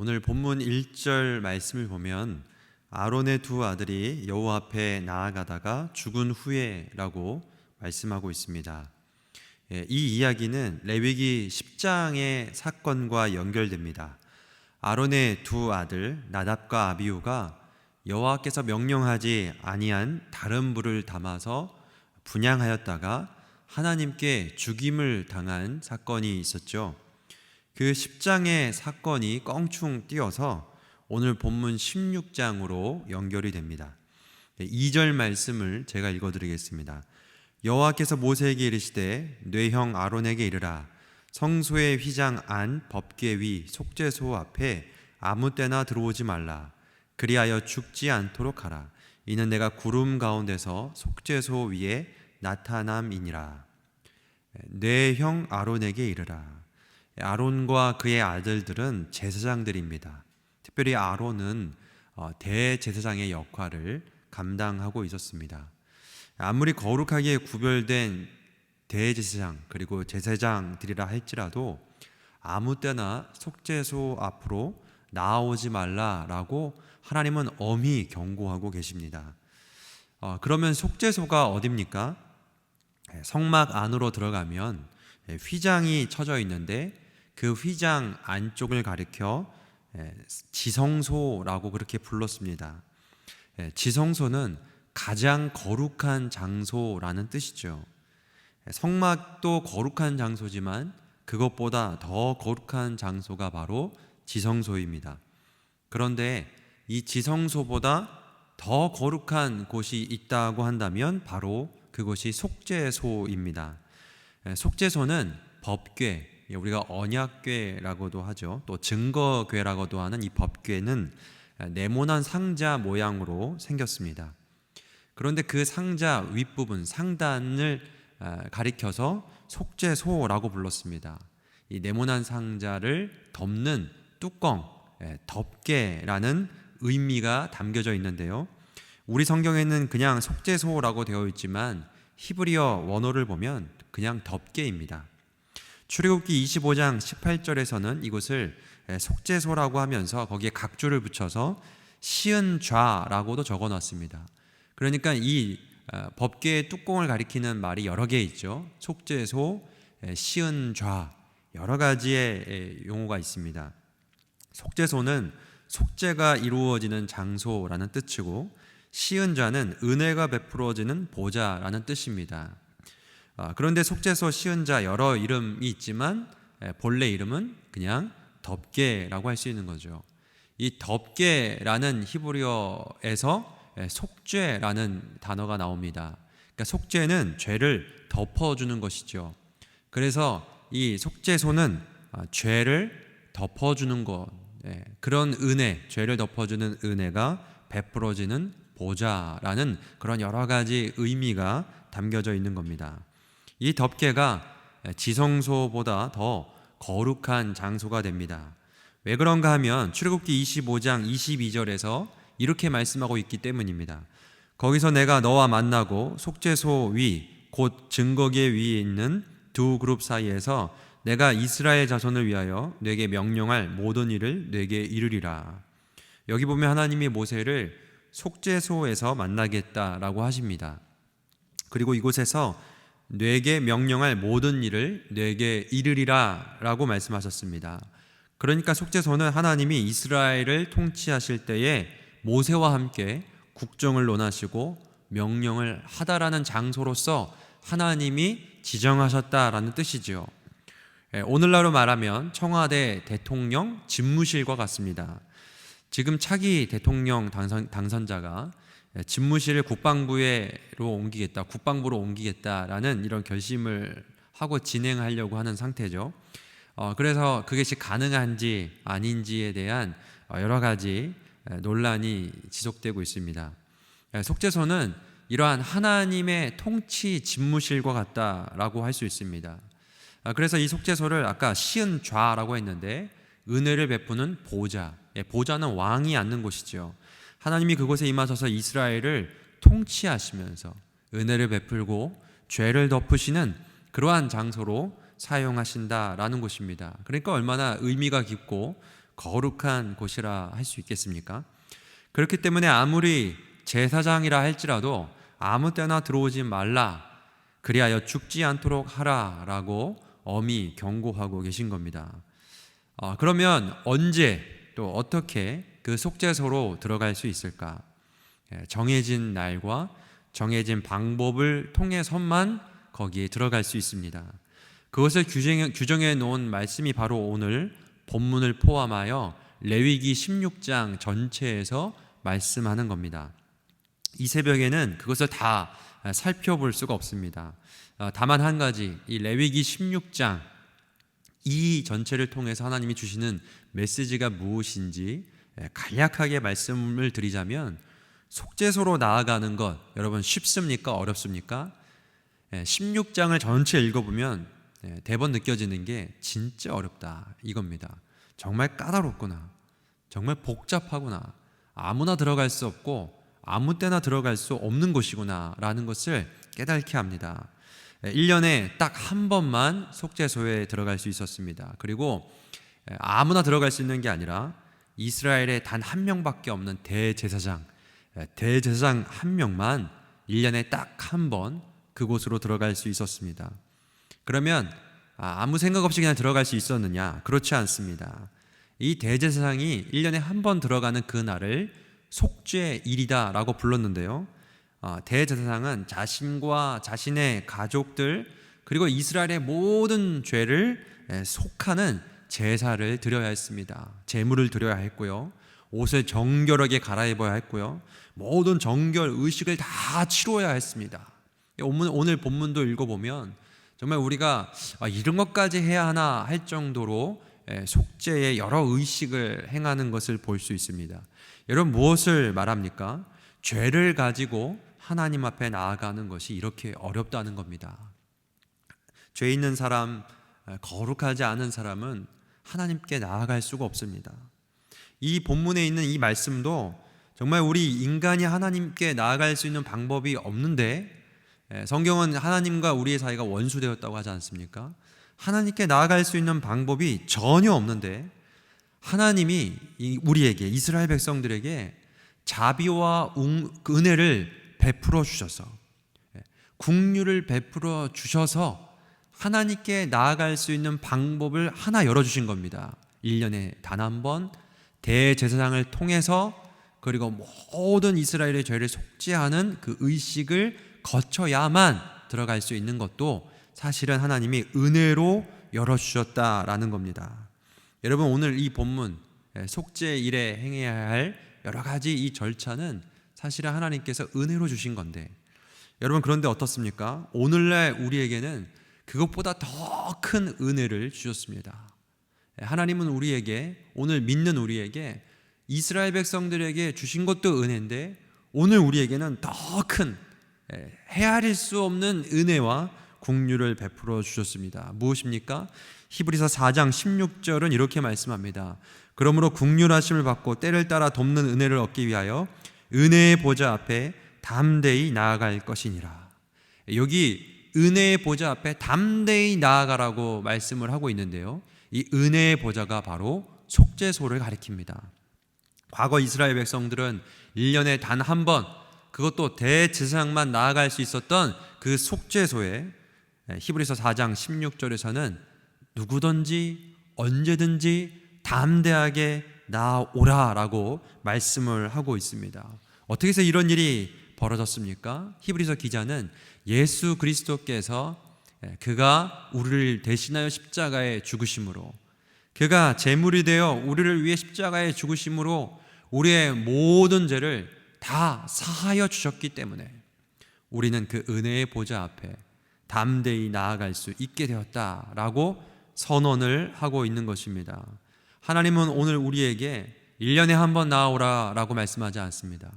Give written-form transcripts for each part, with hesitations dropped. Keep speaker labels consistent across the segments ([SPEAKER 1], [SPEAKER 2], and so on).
[SPEAKER 1] 오늘 본문 1절 말씀을 보면 아론의 두 아들이 여호와 앞에 나아가다가 죽은 후에라고 말씀하고 있습니다. 이 이야기는 레위기 10장의 사건과 연결됩니다. 아론의 두 아들 나답과 아비후가 여호와께서 명령하지 아니한 다른 불을 담아서 분향하였다가 하나님께 죽임을 당한 사건이 있었죠. 그 10장의 사건이 껑충 띄어서 오늘 본문 16장으로 연결이 됩니다. 2절 말씀을 제가 읽어드리겠습니다. 여호와께서 모세에게 이르시되 네 형 아론에게 이르라. 성소의 휘장 안 법궤 위 속죄소 앞에 아무 때나 들어오지 말라. 그리하여 죽지 않도록 하라. 이는 내가 구름 가운데서 속죄소 위에 나타남이니라. 네 형 아론에게 이르라. 아론과 그의 아들들은 제사장들입니다. 특별히 아론은 대제사장의 역할을 감당하고 있었습니다. 아무리 거룩하게 구별된 대제사장 그리고 제사장들이라 할지라도 아무 때나 속죄소 앞으로 나아오지 말라라고 하나님은 엄히 경고하고 계십니다. 그러면 속죄소가 어딥니까? 성막 안으로 들어가면 휘장이 쳐져 있는데 그 휘장 안쪽을 가리켜 지성소라고 그렇게 불렀습니다. 지성소는 가장 거룩한 장소라는 뜻이죠. 성막도 거룩한 장소지만 그것보다 더 거룩한 장소가 바로 지성소입니다. 그런데 이 지성소보다 더 거룩한 곳이 있다고 한다면 바로 그것이 속죄소입니다. 속죄소는 법궤, 우리가 언약궤라고도 하죠. 또 증거궤라고도 하는 이 법궤는 네모난 상자 모양으로 생겼습니다. 그런데 그 상자 윗부분, 상단을 가리켜서 속죄소라고 불렀습니다. 이 네모난 상자를 덮는 뚜껑, 덮개라는 의미가 담겨져 있는데요. 우리 성경에는 그냥 속죄소라고 되어 있지만 히브리어 원어를 보면 그냥 덮개입니다. 출애굽기 25장 18절에서는 이곳을 속죄소라고 하면서 거기에 각주를 붙여서 시은좌라고도 적어놨습니다. 그러니까 이 법궤의 뚜껑을 가리키는 말이 여러 개 있죠. 속죄소, 시은좌, 여러 가지의 용어가 있습니다. 속죄소는 속죄가 이루어지는 장소라는 뜻이고 시은좌는 은혜가 베풀어지는 보좌라는 뜻입니다. 그런데 속죄소, 시은좌 여러 이름이 있지만 본래 이름은 그냥 덮개라고 할 수 있는 거죠. 이 덮개라는 히브리어에서 속죄라는 단어가 나옵니다. 그러니까 속죄는 죄를 덮어주는 것이죠. 그래서 이 속죄소는 죄를 덮어주는 것, 그런 은혜, 죄를 덮어주는 은혜가 베풀어지는 보좌라는 그런 여러 가지 의미가 담겨져 있는 겁니다. 이 덮개가 지성소보다 더 거룩한 장소가 됩니다. 왜 그런가 하면 출애굽기 25장 22절에서 이렇게 말씀하고 있기 때문입니다. 거기서 내가 너와 만나고 속죄소 위 곧 증거궤 위에 있는 두 그룹 사이에서 내가 이스라엘 자손을 위하여 네게 명령할 모든 일을 네게 이르리라. 여기 보면 하나님이 모세를 속죄소에서 만나겠다라고 하십니다. 그리고 이곳에서 네게 명령할 모든 일을 네게 이르리라 라고 말씀하셨습니다. 그러니까 속죄소는 하나님이 이스라엘을 통치하실 때에 모세와 함께 국정을 논하시고 명령을 하다라는 장소로서 하나님이 지정하셨다라는 뜻이죠. 오늘날로 말하면 청와대 대통령 집무실과 같습니다. 지금 차기 대통령 당선자가 집무실을 국방부로 옮기겠다라는 이런 결심을 하고 진행하려고 하는 상태죠. 그래서 그것이 가능한지 아닌지에 대한 여러 가지 논란이 지속되고 있습니다. 속죄소는 이러한 하나님의 통치 집무실과 같다라고 할 수 있습니다. 그래서 이 속죄소를 아까 시은좌라고 했는데 은혜를 베푸는 보좌, 보좌는 왕이 앉는 곳이죠. 하나님이 그곳에 임하셔서 이스라엘을 통치하시면서 은혜를 베풀고 죄를 덮으시는 그러한 장소로 사용하신다라는 곳입니다. 그러니까 얼마나 의미가 깊고 거룩한 곳이라 할 수 있겠습니까? 그렇기 때문에 아무리 제사장이라 할지라도 아무 때나 들어오지 말라, 그리하여 죽지 않도록 하라라고 엄히 경고하고 계신 겁니다. 그러면 언제 또 어떻게 그 속죄소로 들어갈 수 있을까? 정해진 날과 정해진 방법을 통해서만 거기에 들어갈 수 있습니다. 그것을 규정해 놓은 말씀이 바로 오늘 본문을 포함하여 레위기 16장 전체에서 말씀하는 겁니다. 이 새벽에는 그것을 다 살펴볼 수가 없습니다. 다만 한 가지, 이 레위기 16장 이 전체를 통해서 하나님이 주시는 메시지가 무엇인지 간략하게 말씀을 드리자면, 속죄소로 나아가는 것 여러분 쉽습니까? 어렵습니까? 16장을 전체 읽어보면 대번 느껴지는 게 진짜 어렵다 이겁니다. 정말 까다롭구나, 정말 복잡하구나, 아무나 들어갈 수 없고 아무 때나 들어갈 수 없는 곳이구나 라는 것을 깨닫게 합니다. 1년에 딱 한 번만 속죄소에 들어갈 수 있었습니다. 그리고 아무나 들어갈 수 있는 게 아니라 이스라엘에 단 한 명밖에 없는 대제사장 한 명만 1년에 딱 한 번 그곳으로 들어갈 수 있었습니다. 그러면 아무 생각 없이 그냥 들어갈 수 있었느냐? 그렇지 않습니다. 이 대제사장이 1년에 한 번 들어가는 그 날을 속죄일이다 라고 불렀는데요, 대제사장은 자신과 자신의 가족들 그리고 이스라엘의 모든 죄를 속하는 제사를 드려야 했습니다. 제물을 드려야 했고요, 옷을 정결하게 갈아입어야 했고요, 모든 정결 의식을 다 치러야 했습니다. 오늘 본문도 읽어보면 정말 우리가 이런 것까지 해야 하나 할 정도로 속죄의 여러 의식을 행하는 것을 볼 수 있습니다. 여러분, 무엇을 말합니까? 죄를 가지고 하나님 앞에 나아가는 것이 이렇게 어렵다는 겁니다. 죄 있는 사람, 거룩하지 않은 사람은 하나님께 나아갈 수가 없습니다. 이 본문에 있는 이 말씀도 정말 우리 인간이 하나님께 나아갈 수 있는 방법이 없는데, 성경은 하나님과 우리의 사이가 원수되었다고 하지 않습니까? 하나님께 나아갈 수 있는 방법이 전혀 없는데 하나님이 우리에게, 이스라엘 백성들에게 자비와 은혜를 베풀어 주셔서, 긍휼을 베풀어 주셔서 하나님께 나아갈 수 있는 방법을 하나 열어주신 겁니다. 1년에 단 한 번 대제사장을 통해서, 그리고 모든 이스라엘의 죄를 속죄하는 그 의식을 거쳐야만 들어갈 수 있는 것도 사실은 하나님이 은혜로 열어주셨다라는 겁니다. 여러분, 오늘 이 본문 속죄일에 행해야 할 여러 가지 이 절차는 사실은 하나님께서 은혜로 주신 건데, 여러분 그런데 어떻습니까? 오늘날 우리에게는 그것보다 더 큰 은혜를 주셨습니다. 하나님은 우리에게, 오늘 믿는 우리에게, 이스라엘 백성들에게 주신 것도 은혜인데 오늘 우리에게는 더 큰 헤아릴 수 없는 은혜와 긍휼을 베풀어 주셨습니다. 무엇입니까? 히브리서 4장 16절은 이렇게 말씀합니다. 그러므로 긍휼하심을 받고 때를 따라 돕는 은혜를 얻기 위하여 은혜의 보좌 앞에 담대히 나아갈 것이니라. 여기 은혜의 보좌 앞에 담대히 나아가라고 말씀을 하고 있는데요, 이 은혜의 보좌가 바로 속죄소를 가리킵니다. 과거 이스라엘 백성들은 1년에 단 한 번, 그것도 대제사장만 나아갈 수 있었던 그 속죄소에 히브리서 4장 16절에서는 누구든지 언제든지 담대하게 나아오라라고 말씀을 하고 있습니다. 어떻게 해서 이런 일이 벌어졌습니까? 히브리서 기자는 예수 그리스도께서 그가 우리를 대신하여 십자가에 죽으심으로, 그가 제물이 되어 우리를 위해 십자가에 죽으심으로 우리의 모든 죄를 다 사하여 주셨기 때문에 우리는 그 은혜의 보좌 앞에 담대히 나아갈 수 있게 되었다라고 선언을 하고 있는 것입니다. 하나님은 오늘 우리에게 1년에 한 번 나아오라라고 말씀하지 않습니다.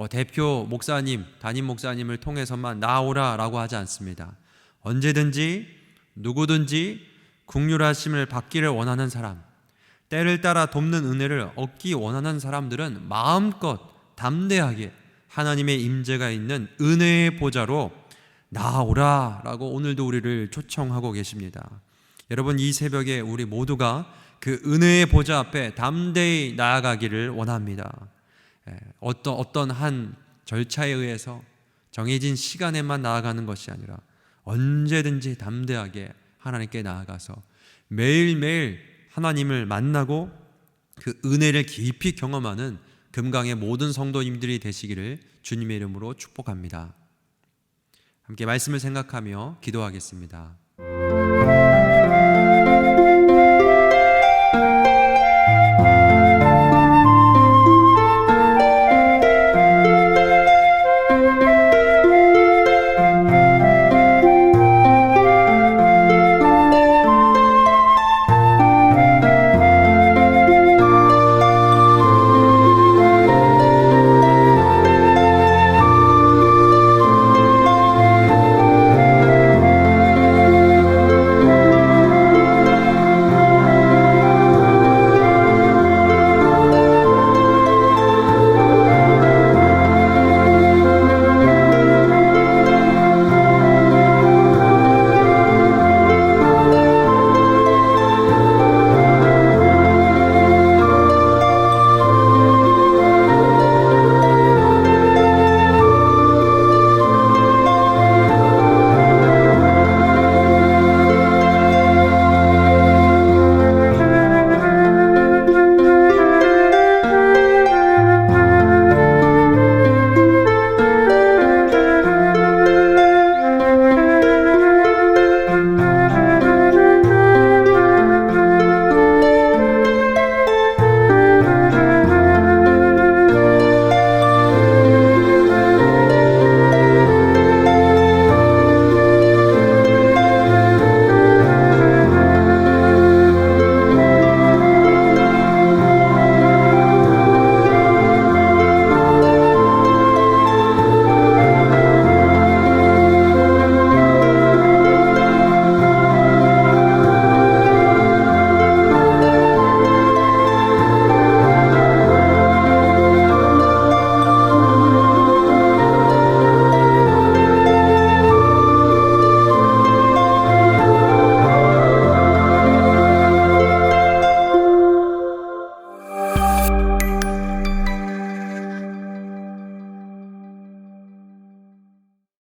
[SPEAKER 1] 대표 목사님, 담임 목사님을 통해서만 나아오라라고 하지 않습니다. 언제든지 누구든지 긍휼하심을 받기를 원하는 사람, 때를 따라 돕는 은혜를 얻기 원하는 사람들은 마음껏 담대하게 하나님의 임재가 있는 은혜의 보좌로 나아오라라고 오늘도 우리를 초청하고 계십니다. 여러분, 이 새벽에 우리 모두가 그 은혜의 보좌 앞에 담대히 나아가기를 원합니다. 어떤 한 절차에 의해서 정해진 시간에만 나아가는 것이 아니라 언제든지 담대하게 하나님께 나아가서 매일매일 하나님을 만나고 그 은혜를 깊이 경험하는 금강의 모든 성도님들이 되시기를 주님의 이름으로 축복합니다. 함께 말씀을 생각하며 기도하겠습니다.